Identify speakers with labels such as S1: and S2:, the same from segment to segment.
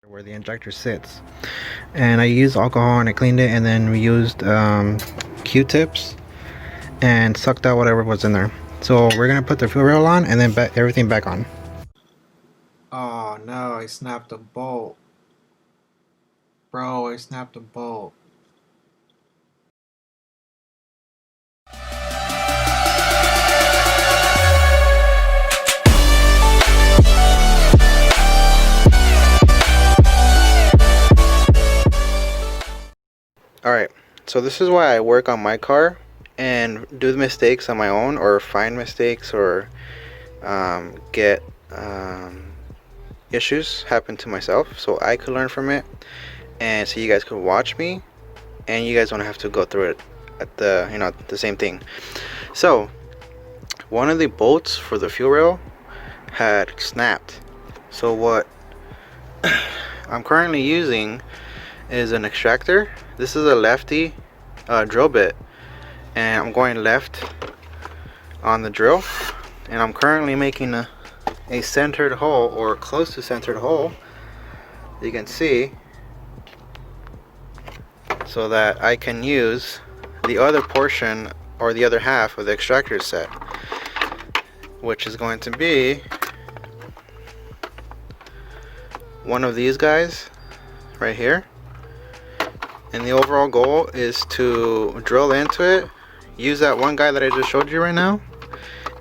S1: where the injector sits, and I used alcohol and I cleaned it, and then we used Q-tips and sucked out whatever was in there. So we're gonna put the fuel rail on and then everything back on. Oh no, I snapped a bolt. Bro, I snapped a bolt. Alright, so this is why I work on my car and do the mistakes on my own, or find mistakes, or get issues happen to myself so I could learn from it, and so you guys could watch me and you guys don't have to go through it at the same thing. So one of the bolts for the fuel rail had snapped, so what I'm currently using is an extractor. This is a lefty drill bit, and I'm going left on the drill, and I'm currently making a centered hole, or close to centered hole, you can see, so that I can use the other portion, or the other half of the extractor set, which is going to be one of these guys right here. And the overall goal is to drill into it, use that one guy that I just showed you right now,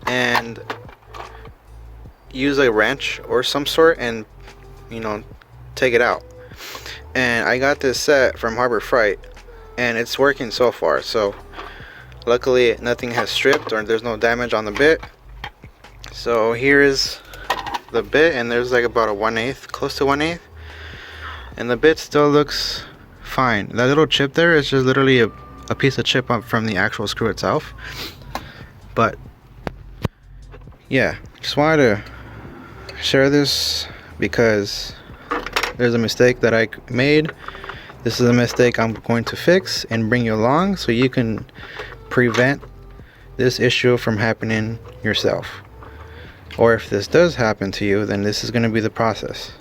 S1: and use a wrench or some sort and take it out. And I got this set from Harbor Freight and it's working so far. So luckily nothing has stripped, or there's no damage on the bit. So here is the bit, and there's like about a 1/8, close to 1/8, and the bit still looks fine. That little chip there is just literally a piece of chip up from the actual screw itself. But yeah, just wanted to share this because there's a mistake that I made. This is a mistake I'm going to fix and bring you along so you can prevent this issue from happening yourself. Or if this does happen to you, then this is going to be the process.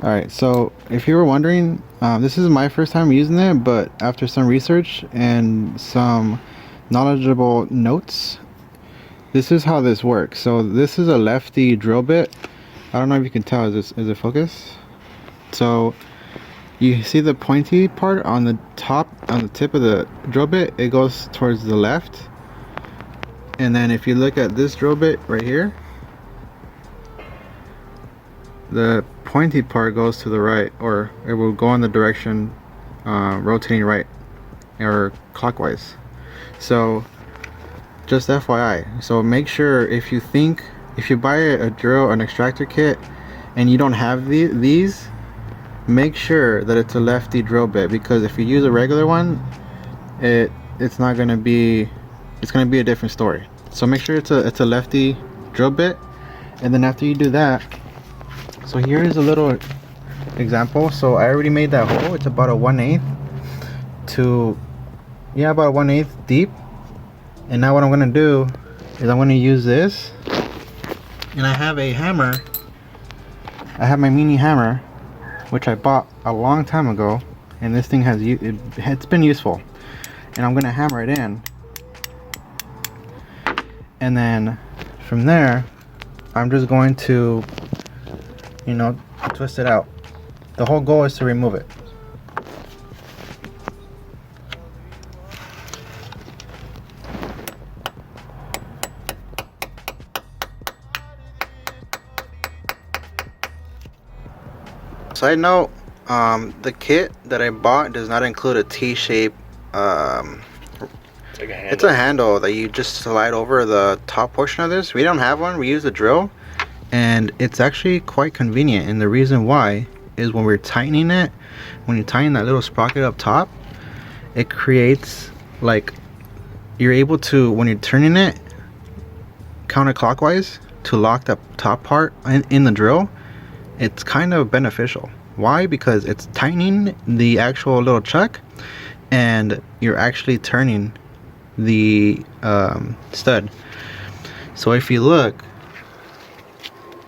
S1: Alright, so if you were wondering, this is my first time using it, but after some research and some knowledgeable notes, this is how this works. So this is a lefty drill bit. I don't know if you can tell, is it focus? So you see the pointy part on the top, on the tip of the drill bit, it goes towards the left. And then if you look at this drill bit right here, the pointy part goes to the right, or it will go in the direction rotating right or clockwise. So just FYI. So make sure, if you buy a drill, an extractor kit, and you don't have these, make sure that it's a lefty drill bit, because if you use a regular one, it's not going to be, it's going to be a different story. So make sure it's a lefty drill bit. And then after you do that, so here is a little example. So I already made that hole. It's about a 1/8 to, yeah, about a 1/8 deep. And now what I'm going to do is I'm going to use this, and I have a hammer. I have my mini hammer, which I bought a long time ago, and this thing it's been useful. And I'm going to hammer it in, and then from there I'm just going to twist it out. The whole goal is to remove it. Side note, the kit that I bought does not include a T-shape. It's a handle that you just slide over the top portion of this. We don't have one. We use a drill, and it's actually quite convenient. And the reason why is when we're tightening it, when you tighten that little sprocket up top, it creates, like, you're able to, when you're turning it counterclockwise to lock the top part in the drill, it's kind of beneficial. Why? Because it's tightening the actual little chuck, and you're actually turning the stud. So if you look,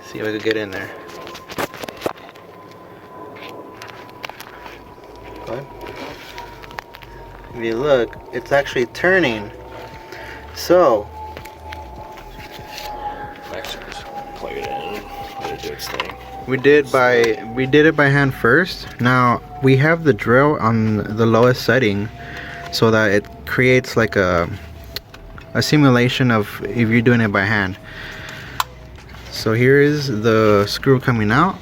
S1: see if I could get in there. But if you look, it's actually turning. So
S2: Actually, just plug it in, let it do its thing.
S1: we did it by hand first. Now we have the drill on the lowest setting so that it creates like a simulation of if you're doing it by hand. So here is the screw coming out.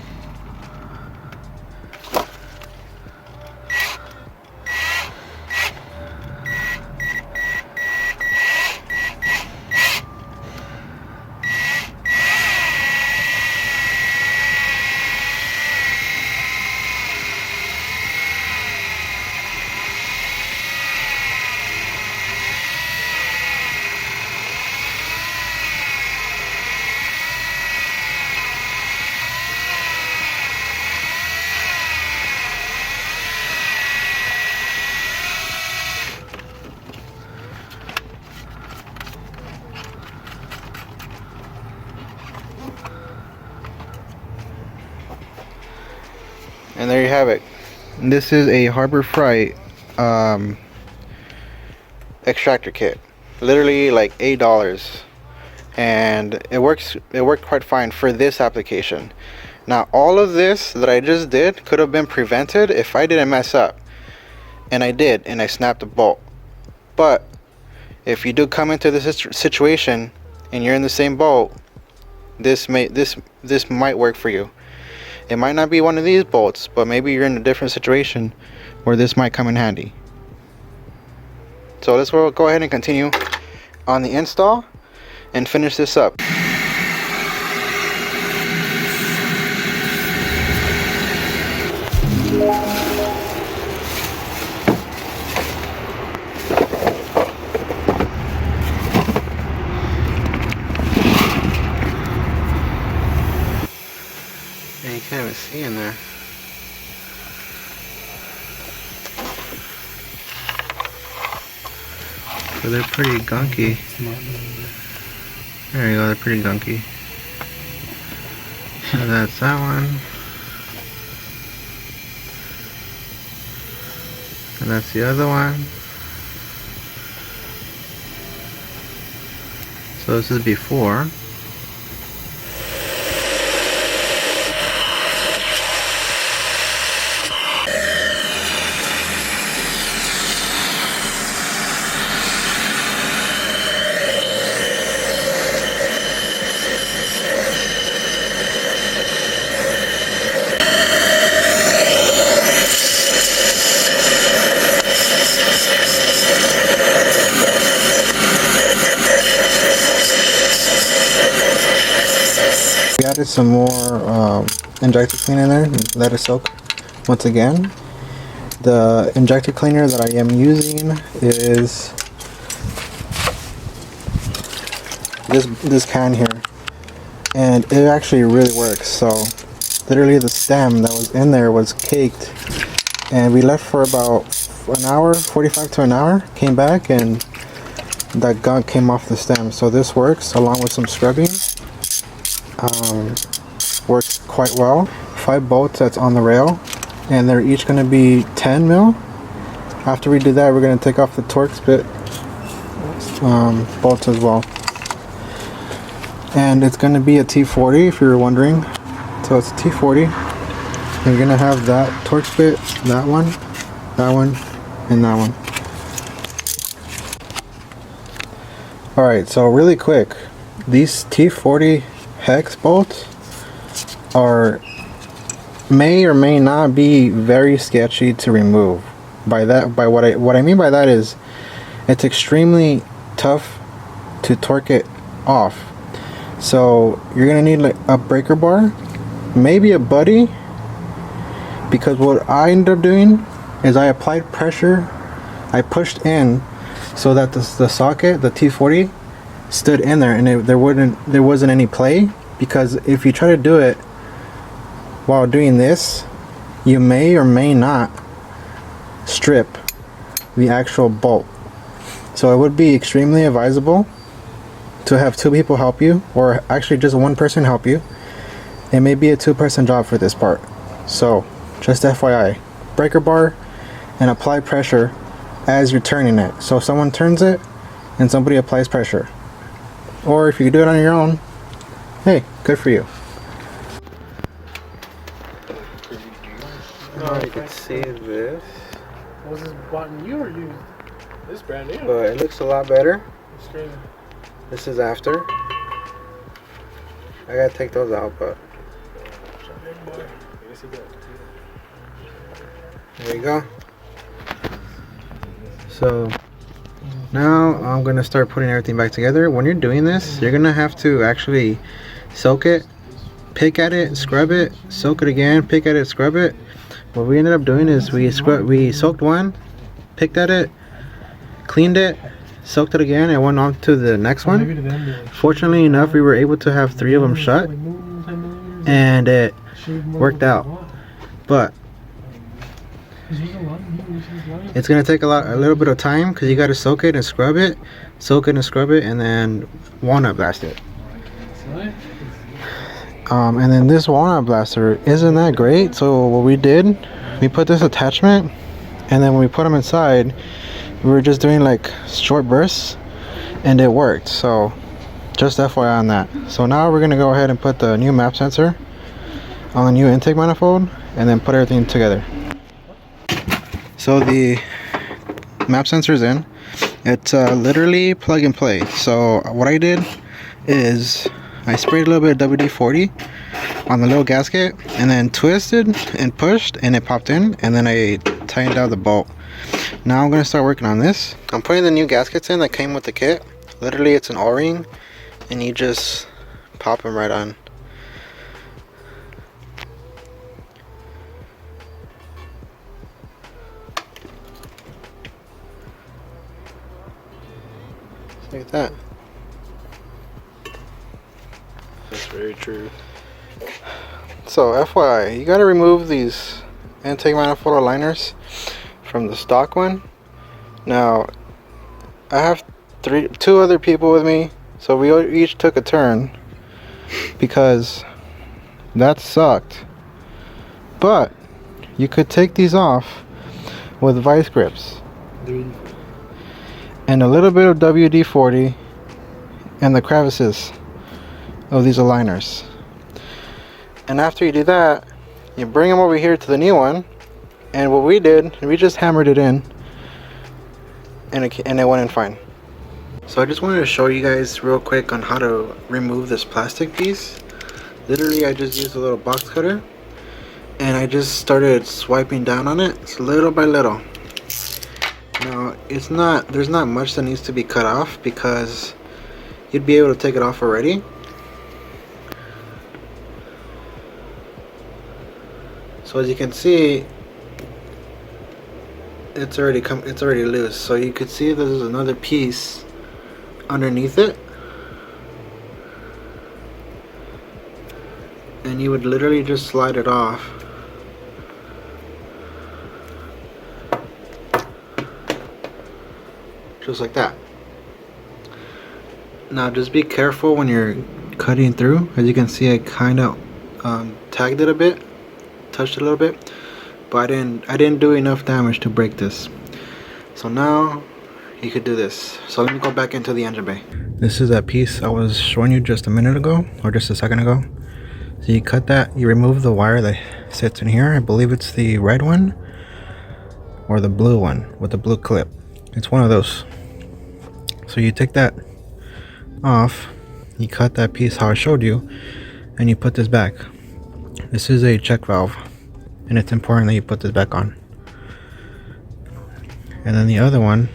S1: And there you have it. This is a Harbor Freight extractor kit. Literally like $8, and it worked quite fine for this application. Now all of this that I just did could have been prevented if I didn't mess up, and I did, and I snapped a bolt. But if you do come into this situation and you're in the same boat, this might work for you. It might not be one of these bolts, but maybe you're in a different situation where this might come in handy. So let's go ahead and continue on the install and finish this up. You can't even see in there. So they're pretty gunky. There you go, they're pretty gunky. So that's that one. And that's the other one. So this is before. We added some more injector cleaner in there, let it soak. Once again, the injector cleaner that I am using is this can here, and it actually really works. So literally the stem that was in there was caked, and we left for about an hour, 45 to an hour, came back and that gunk came off the stem. So this works along with some scrubbing. Works quite well. 5 bolts that's on the rail, and they're each going to be 10 mil. After we do that, we're going to take off the torx bit bolts as well, and it's going to be a T40 if you're wondering. So it's a T40. You're going to have that torx bit, that one, and that one. Alright, so really quick, these T40 hex bolts may or may not be very sketchy to remove. What I mean by that is it's extremely tough to torque it off. So you're gonna need like a breaker bar, maybe a buddy, because what I ended up doing is I applied pressure, I pushed in so that the socket, the T40, stood in there, and there wasn't any play. Because if you try to do it while doing this, you may or may not strip the actual bolt. So it would be extremely advisable to have 2 people help you, or actually just 1 person help you. It may be a 2-person job for this part. So just FYI, breaker bar and apply pressure as you're turning it. So someone turns it and somebody applies pressure. Or if you do it on your own, hey, good for you.
S3: No,
S1: You can see this,
S3: was this bought new or used? This brand new.
S1: but it looks a lot better.
S3: It's crazy.
S1: This is after. I gotta take those out, but there you go. So now I'm gonna start putting everything back together. When you're doing this, you're gonna have to actually soak it, pick at it, scrub it, soak it again, pick at it, scrub it. What we ended up doing is we soaked one, picked at it, cleaned it, soaked it again, and went on to the next one. Fortunately enough, we were able to have 3 of them shut, and it worked out. But it's gonna take a little bit of time because you got to soak it and scrub it, and then walnut blast it. And then this walnut blaster isn't that great. So what we did, we put this attachment, and then when we put them inside, we were just doing like short bursts, and it worked. So just FYI on that. So now we're gonna go ahead and put the new map sensor on the new intake manifold, and then put everything together. So the map sensor is in. It's literally plug and play. So what I did is I sprayed a little bit of WD-40 on the little gasket, and then twisted and pushed, and it popped in, and then I tightened down the bolt. Now I'm going to start working on this. I'm putting the new gaskets in that came with the kit. Literally it's an O-ring, and you just pop them right on. Look at that.
S2: That's very true.
S1: So FYI, you gotta remove these intake manifold aligners from the stock one. Now I have 2 other people with me, so we each took a turn because that sucked. But you could take these off with vice grips and a little bit of WD-40 and the crevices of these aligners. And after you do that, you bring them over here to the new one, and what we did, we just hammered it in, and it went in fine. So I just wanted to show you guys real quick on how to remove this plastic piece. Literally I just used a little box cutter, and I just started swiping down on it little by little. Now there's not much that needs to be cut off because you'd be able to take it off already. So as you can see, it's already loose. So you could see there's another piece underneath it, and you would literally just slide it off. Just like that. Now just be careful when you're cutting through. As you can see, I kind of tagged it a bit, touched it a little bit, but I didn't do enough damage to break this. So now you could do this. So let me go back into the engine bay. This is that piece I was showing you just a minute ago, or just a second ago. So you cut that, you remove the wire that sits in here. I believe it's the red one or the blue one with the blue clip. It's one of those. So you take that off, you cut that piece how I showed you, and you put this back. This is a check valve, and it's important that you put this back on. And then the other one,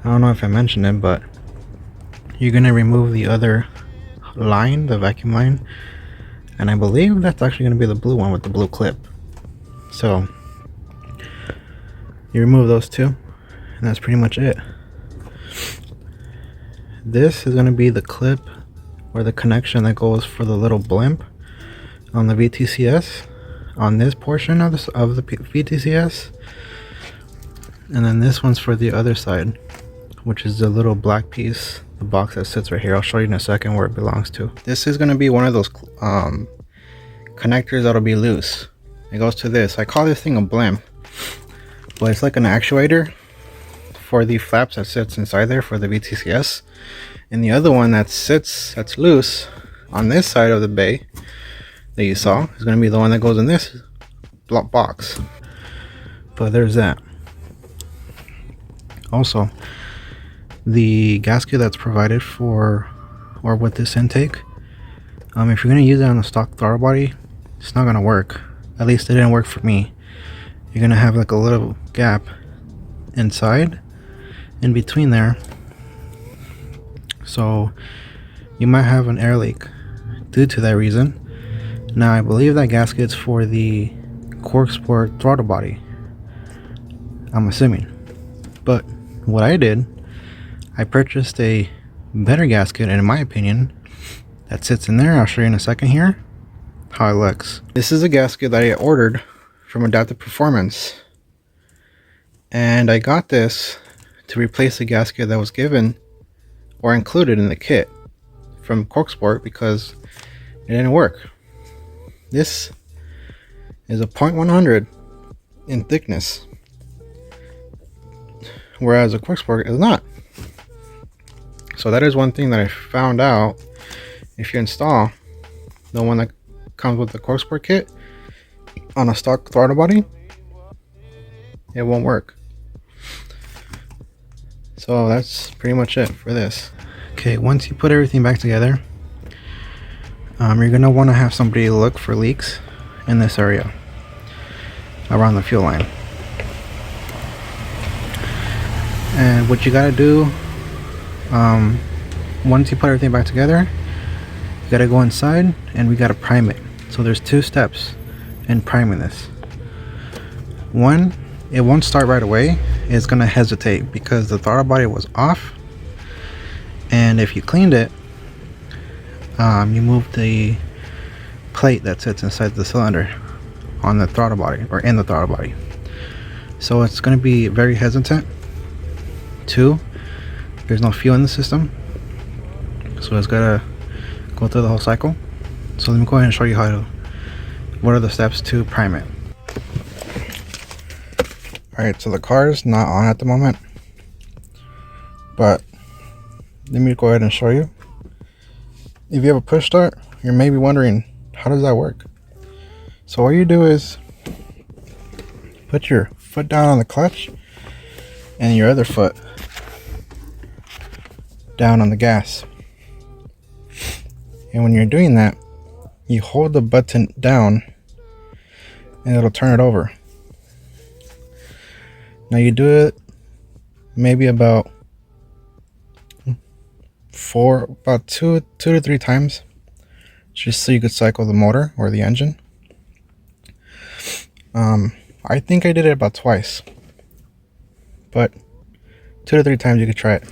S1: I don't know if I mentioned it, but you're gonna remove the other line, the vacuum line, and I believe that's actually gonna be the blue one with the blue clip. So you remove those two, and that's pretty much it. This is gonna be the clip or the connection that goes for the little blimp on the VTCS, on this portion of the VTCS, and then this one's for the other side, which is the little black piece, the box that sits right here. I'll show you in a second where it belongs to. This is going to be one of those connectors that'll be loose. It goes to this. I call this thing a blimp, but it's like an actuator for the flaps that sits inside there for the VTCS, and the other one that's loose on this side of the bay that you saw is going to be the one that goes in this box. But there's that. Also, the gasket that's provided for or with this intake, if you're going to use it on a stock throttle body, it's not going to work. At least it didn't work for me. You're going to have like a little gap inside, in between there, so you might have an air leak due to that reason. Now I believe that gasket's for the cork sport throttle body, I'm assuming. But what I did, I purchased a better gasket, and in my opinion, that sits in there. I'll show you in a second here how it looks. This is a gasket that I ordered from Adaptive Performance, and I got this to replace the gasket that was given or included in the kit from Corksport because it didn't work. This is a 0.100 in thickness, whereas a Corksport is not. So that is one thing that I found out. If you install the one that comes with the Corksport kit on a stock throttle body, it won't work. So that's pretty much it for this. Okay, once you put everything back together, you're gonna want to have somebody look for leaks in this area around the fuel line. And what you gotta do, once you put everything back together, you gotta go inside and we gotta prime it. So there's 2 steps in priming this. One, it won't start right away. It's gonna hesitate because the throttle body was off, and if you cleaned it, you moved the plate that sits inside the cylinder on the throttle body or in the throttle body, so it's going to be very hesitant. 2, there's no fuel in the system, so it's got to go through the whole cycle. So let me go ahead and show you what are the steps to prime it. Alright, so the car is not on at the moment, but let me go ahead and show you. If you have a push start, you're maybe wondering, how does that work? So all you do is put your foot down on the clutch and your other foot down on the gas. And when you're doing that, you hold the button down and it'll turn it over. Now you do it maybe about 2 to 3 times, just so you could cycle the motor or the engine. I think I did it about twice, but 2 to 3 times you could try it.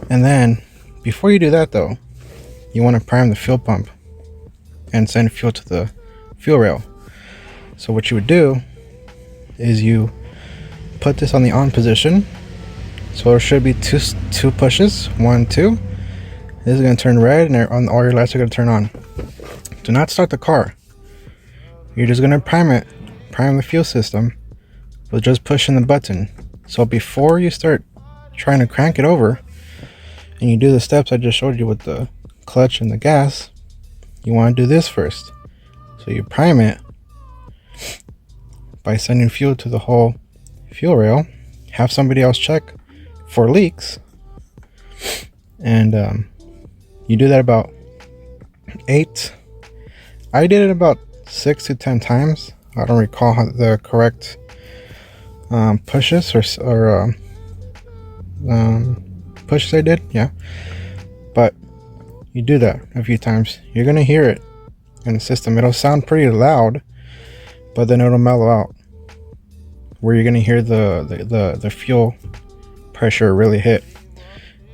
S1: And then before you do that though, you want to prime the fuel pump and send fuel to the fuel rail. So what you would do is you put this on the on position. So there should be two pushes, 1, 2. This is going to turn red and all your lights are going to turn on. Do not start the car. You're just going to prime the fuel system with just pushing the button. So before you start trying to crank it over and you do the steps I just showed you with the clutch and the gas, you want to do this first. So you prime it by sending fuel to the whole fuel rail, have somebody else check for leaks, and you do that about 8. I did it about 6 to 10 times. I don't recall the correct pushes or pushes I did, yeah, but you do that a few times. You're gonna hear it in the system. It'll sound pretty loud, but then it'll mellow out, where you're gonna hear the fuel pressure really hit,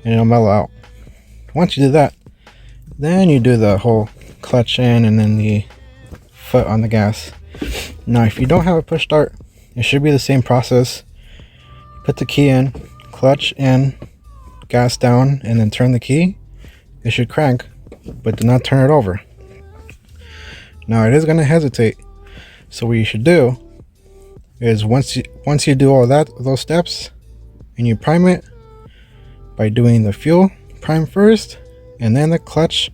S1: and it'll mellow out. Once you do that, then you do the whole clutch in and then the foot on the gas. Now if you don't have a push start, it should be the same process. Put the key in, clutch in, gas down, and then turn the key. It should crank, but do not turn it over. Now it is going to hesitate, so what you should do is once you do all those steps, and you prime it by doing the fuel prime first, and then the clutch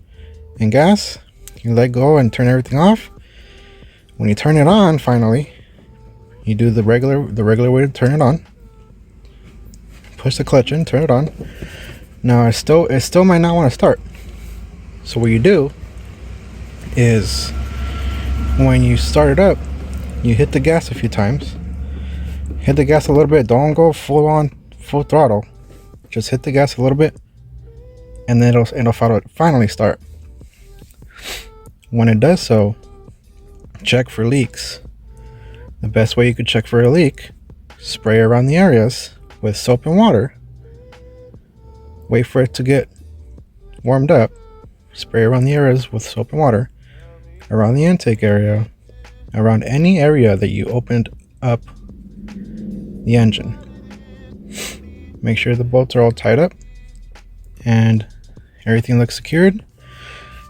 S1: and gas, you let go and turn everything off. When you turn it on, finally, you do the regular way to turn it on. Push the clutch in, turn it on. Now it still might not want to start. So what you do is, when you start it up, you hit the gas a few times. Hit the gas a little bit. Don't go full throttle. Just hit the gas a little bit, and then it'll finally start. When it does so, check for leaks. The best way you could check for a leak: spray around the areas with soap and water. Wait for it to get warmed up. Spray around the areas with soap and water, around the intake area, around any area that you opened up the engine. Make sure the bolts are all tied up and everything looks secured.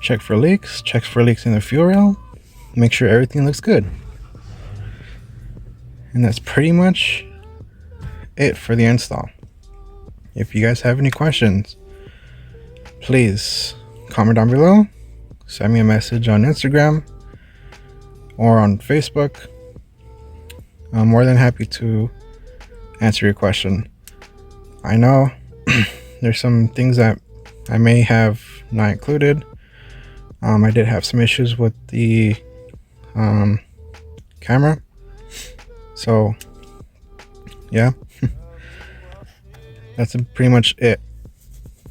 S1: Check for leaks. Check for leaks in the fuel rail. Make sure everything looks good. And that's pretty much it for the install. If you guys have any questions, please comment down below. Send me a message on Instagram or on Facebook. I'm more than happy to answer your question. I know there's some things that I may have not included. I did have some issues with the camera. So yeah, that's pretty much it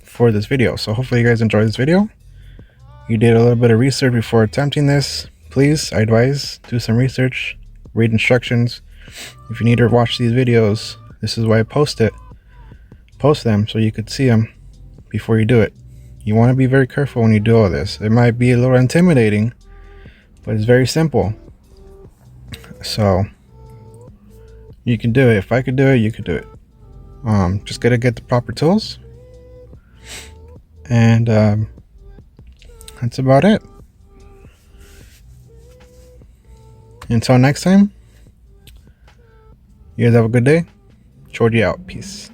S1: for this video. So hopefully you guys enjoyed this video. You did a little bit of research before attempting this. Please, I advise, do some research, read instructions. If you need to watch these videos, this is why I post them, so you could see them before you do it. You want to be very careful when you do all this. It might be a little intimidating, but it's very simple. So you can do it. If I could do it, you could do it. Just gotta get the proper tools, and that's about it. Until next time, you guys have a good day. Chordy out. Peace.